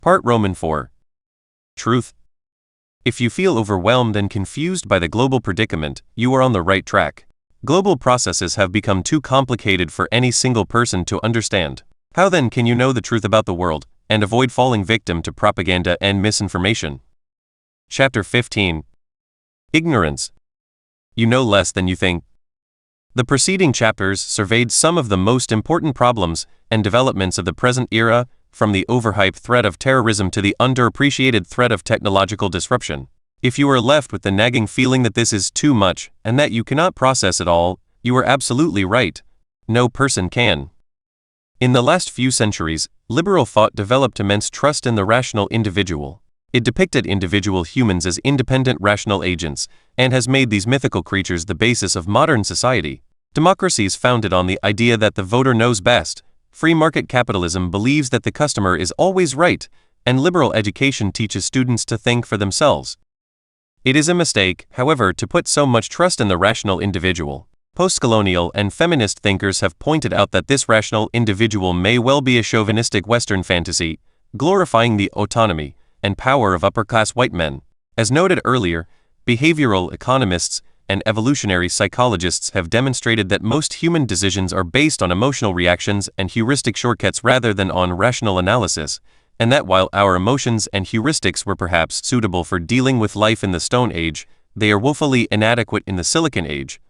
Part Roman 4. Truth. If you feel overwhelmed and confused by the global predicament, you are on the right track. Global processes have become too complicated for any single person to understand. How then can you know the truth about the world, and avoid falling victim to propaganda and misinformation? Chapter 15. Ignorance. You know less than you think. The preceding chapters surveyed some of the most important problems and developments of the present era, from the overhyped threat of terrorism to the underappreciated threat of technological disruption. If you are left with the nagging feeling that this is too much and that you cannot process it all, you are absolutely right. No person can. In the last few centuries, liberal thought developed immense trust in the rational individual. It depicted individual humans as independent rational agents, and has made these mythical creatures the basis of modern society. Democracies founded on the idea that the voter knows best. Free market capitalism believes that the customer is always right, and liberal education teaches students to think for themselves. It is a mistake, however, to put so much trust in the rational individual. Postcolonial and feminist thinkers have pointed out that this rational individual may well be a chauvinistic Western fantasy, glorifying the autonomy and power of upper-class white men. As noted earlier, behavioral economists and evolutionary psychologists have demonstrated that most human decisions are based on emotional reactions and heuristic shortcuts rather than on rational analysis, and that while our emotions and heuristics were perhaps suitable for dealing with life in the Stone Age, they are woefully inadequate in the Silicon Age.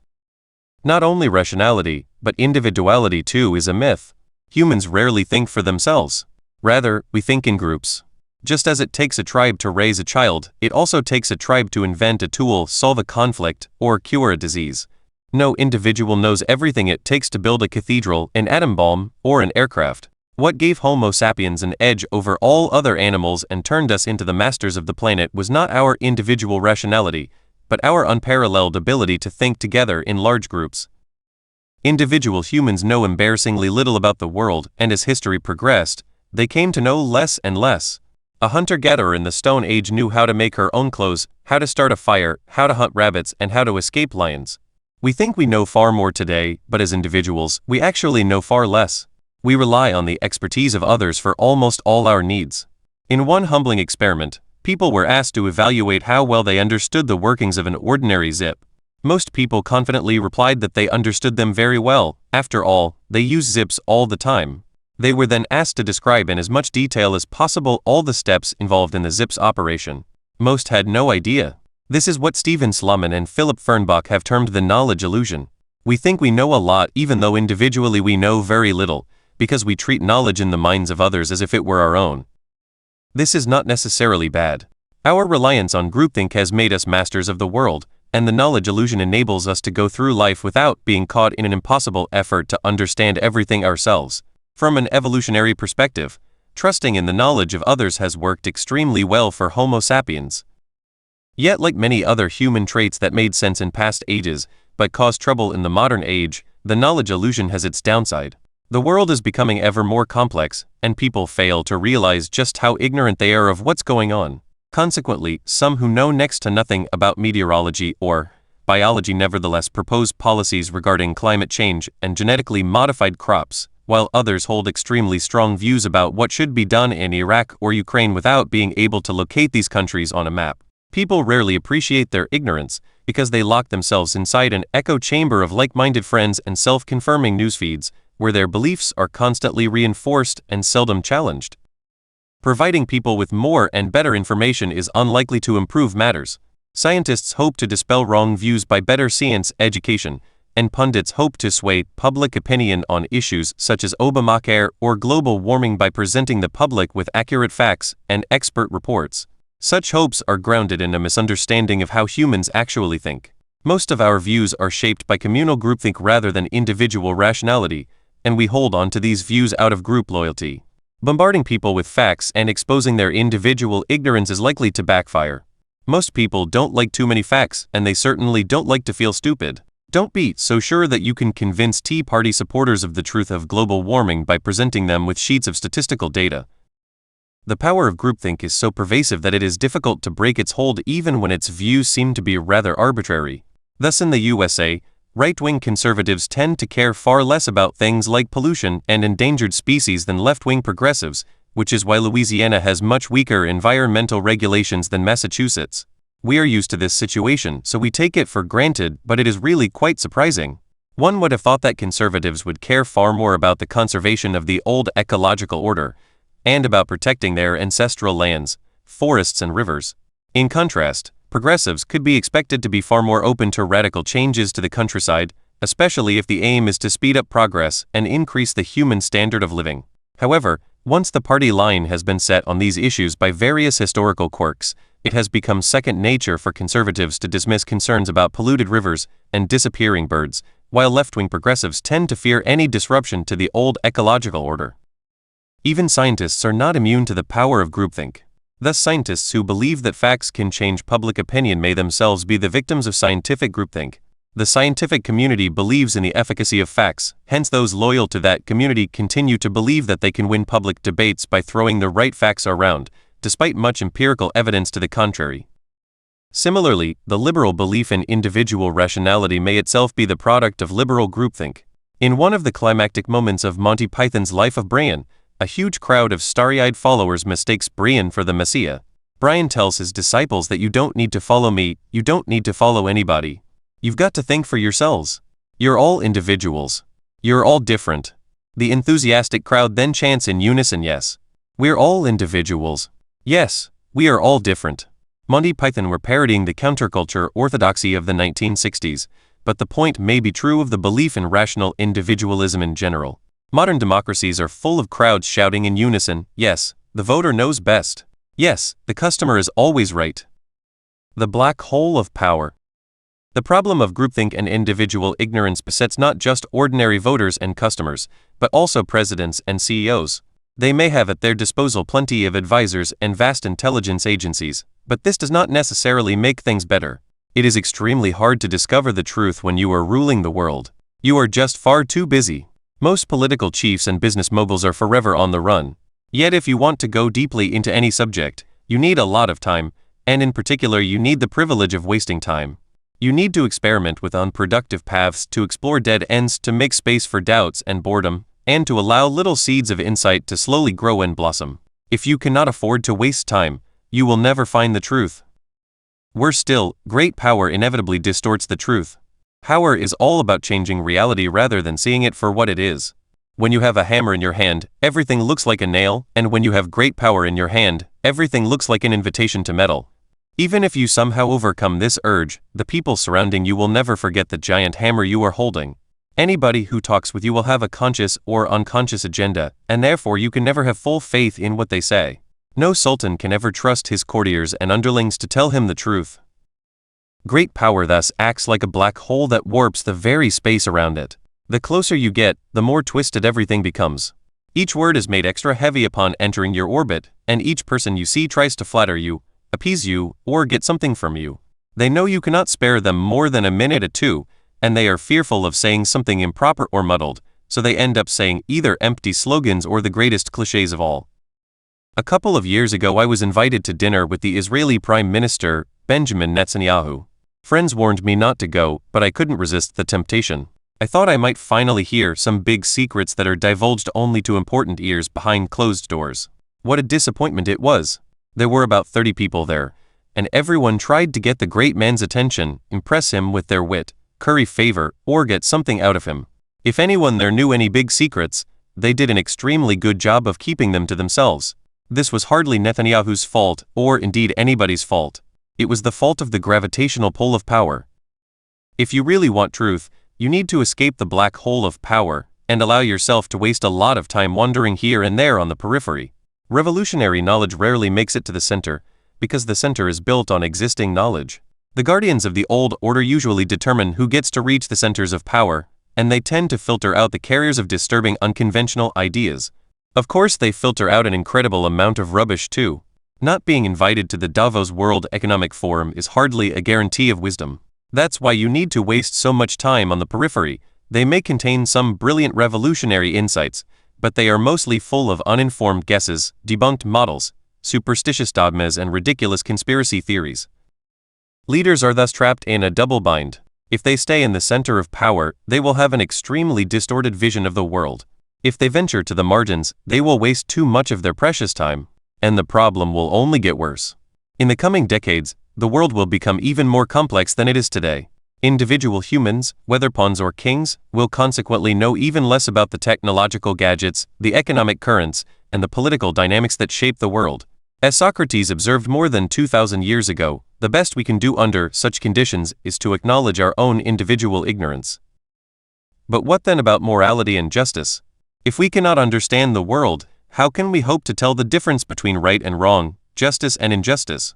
Not only rationality, but individuality too is a myth. Humans rarely think for themselves. Rather, we think in groups. Just as it takes a tribe to raise a child, it also takes a tribe to invent a tool, solve a conflict, or cure a disease. No individual knows everything it takes to build a cathedral, an atom bomb, or an aircraft. What gave Homo sapiens an edge over all other animals and turned us into the masters of the planet was not our individual rationality, but our unparalleled ability to think together in large groups. Individual humans know embarrassingly little about the world, and as history progressed, they came to know less and less. A hunter-gatherer in the Stone Age knew how to make her own clothes, how to start a fire, how to hunt rabbits, and how to escape lions. We think we know far more today, but as individuals, we actually know far less. We rely on the expertise of others for almost all our needs. In one humbling experiment, people were asked to evaluate how well they understood the workings of an ordinary zip. Most people confidently replied that they understood them very well. After all, they use zips all the time. They were then asked to describe in as much detail as possible all the steps involved in the zip's operation. Most had no idea. This is what Stephen Sloman and Philip Fernbach have termed the knowledge illusion. We think we know a lot even though individually we know very little, because we treat knowledge in the minds of others as if it were our own. This is not necessarily bad. Our reliance on groupthink has made us masters of the world, and the knowledge illusion enables us to go through life without being caught in an impossible effort to understand everything ourselves. From an evolutionary perspective, trusting in the knowledge of others has worked extremely well for Homo sapiens. Yet, like many other human traits that made sense in past ages, but cause trouble in the modern age, the knowledge illusion has its downside. The world is becoming ever more complex, and people fail to realize just how ignorant they are of what's going on. Consequently, some who know next to nothing about meteorology or biology nevertheless propose policies regarding climate change and genetically modified crops, while others hold extremely strong views about what should be done in Iraq or Ukraine without being able to locate these countries on a map. People rarely appreciate their ignorance because they lock themselves inside an echo chamber of like-minded friends and self-confirming newsfeeds, where their beliefs are constantly reinforced and seldom challenged. Providing people with more and better information is unlikely to improve matters. Scientists hope to dispel wrong views by better science education, and pundits hope to sway public opinion on issues such as Obamacare or global warming by presenting the public with accurate facts and expert reports. Such hopes are grounded in a misunderstanding of how humans actually think. Most of our views are shaped by communal groupthink rather than individual rationality, and we hold on to these views out of group loyalty. Bombarding people with facts and exposing their individual ignorance is likely to backfire. Most people don't like too many facts, and they certainly don't like to feel stupid. Don't be so sure that you can convince Tea Party supporters of the truth of global warming by presenting them with sheets of statistical data. The power of groupthink is so pervasive that it is difficult to break its hold even when its views seem to be rather arbitrary. Thus in the USA, right-wing conservatives tend to care far less about things like pollution and endangered species than left-wing progressives, which is why Louisiana has much weaker environmental regulations than Massachusetts. We are used to this situation, so we take it for granted, but it is really quite surprising. One would have thought that conservatives would care far more about the conservation of the old ecological order, and about protecting their ancestral lands, forests and rivers. In contrast, progressives could be expected to be far more open to radical changes to the countryside, especially if the aim is to speed up progress and increase the human standard of living. However, once the party line has been set on these issues by various historical quirks, it has become second nature for conservatives to dismiss concerns about polluted rivers and disappearing birds, while left-wing progressives tend to fear any disruption to the old ecological order. Even scientists are not immune to the power of groupthink. Thus, scientists who believe that facts can change public opinion may themselves be the victims of scientific groupthink. The scientific community believes in the efficacy of facts, hence those loyal to that community continue to believe that they can win public debates by throwing the right facts around, despite much empirical evidence to the contrary. Similarly, the liberal belief in individual rationality may itself be the product of liberal groupthink. In one of the climactic moments of Monty Python's Life of Brian, a huge crowd of starry-eyed followers mistakes Brian for the Messiah. Brian tells his disciples that you don't need to follow me, you don't need to follow anybody. You've got to think for yourselves. You're all individuals. You're all different. The enthusiastic crowd then chants in unison, yes. We're all individuals. Yes, we are all different. Monty Python were parodying the counterculture orthodoxy of the 1960s, but the point may be true of the belief in rational individualism in general. Modern democracies are full of crowds shouting in unison, yes, the voter knows best. Yes, the customer is always right. The black hole of power. The problem of groupthink and individual ignorance besets not just ordinary voters and customers, but also presidents and CEOs. They may have at their disposal plenty of advisors and vast intelligence agencies, but this does not necessarily make things better. It is extremely hard to discover the truth when you are ruling the world. You are just far too busy. Most political chiefs and business moguls are forever on the run. Yet if you want to go deeply into any subject, you need a lot of time, and in particular you need the privilege of wasting time. You need to experiment with unproductive paths, to explore dead ends, to make space for doubts and boredom, and to allow little seeds of insight to slowly grow and blossom. If you cannot afford to waste time, you will never find the truth. Worse still, great power inevitably distorts the truth. Power is all about changing reality rather than seeing it for what it is. When you have a hammer in your hand, everything looks like a nail, and when you have great power in your hand, everything looks like an invitation to meddle. Even if you somehow overcome this urge, the people surrounding you will never forget the giant hammer you are holding. Anybody who talks with you will have a conscious or unconscious agenda, and therefore you can never have full faith in what they say. No sultan can ever trust his courtiers and underlings to tell him the truth. Great power thus acts like a black hole that warps the very space around it. The closer you get, the more twisted everything becomes. Each word is made extra heavy upon entering your orbit, and each person you see tries to flatter you, appease you, or get something from you. They know you cannot spare them more than a minute or two, and they are fearful of saying something improper or muddled, so they end up saying either empty slogans or the greatest clichés of all. A couple of years ago I was invited to dinner with the Israeli Prime Minister, Benjamin Netanyahu. Friends warned me not to go, but I couldn't resist the temptation. I thought I might finally hear some big secrets that are divulged only to important ears behind closed doors. What a disappointment it was. There were about 30 people there, and everyone tried to get the great man's attention, impress him with their wit, curry favor, or get something out of him. If anyone there knew any big secrets, they did an extremely good job of keeping them to themselves. This was hardly Netanyahu's fault, or indeed anybody's fault. It was the fault of the gravitational pull of power. If you really want truth, you need to escape the black hole of power, and allow yourself to waste a lot of time wandering here and there on the periphery. Revolutionary knowledge rarely makes it to the center, because the center is built on existing knowledge. The guardians of the old order usually determine who gets to reach the centers of power, and they tend to filter out the carriers of disturbing unconventional ideas. Of course, they filter out an incredible amount of rubbish too. Not being invited to the Davos World Economic Forum is hardly a guarantee of wisdom. That's why you need to waste so much time on the periphery. They may contain some brilliant revolutionary insights, but they are mostly full of uninformed guesses, debunked models, superstitious dogmas, and ridiculous conspiracy theories. Leaders are thus trapped in a double bind. If they stay in the center of power, they will have an extremely distorted vision of the world. If they venture to the margins, they will waste too much of their precious time, and the problem will only get worse. In the coming decades, the world will become even more complex than it is today. Individual humans, whether pawns or kings, will consequently know even less about the technological gadgets, the economic currents, and the political dynamics that shape the world. As Socrates observed more than 2,000 years ago, the best we can do under such conditions is to acknowledge our own individual ignorance. But what then about morality and justice? If we cannot understand the world, how can we hope to tell the difference between right and wrong, justice and injustice?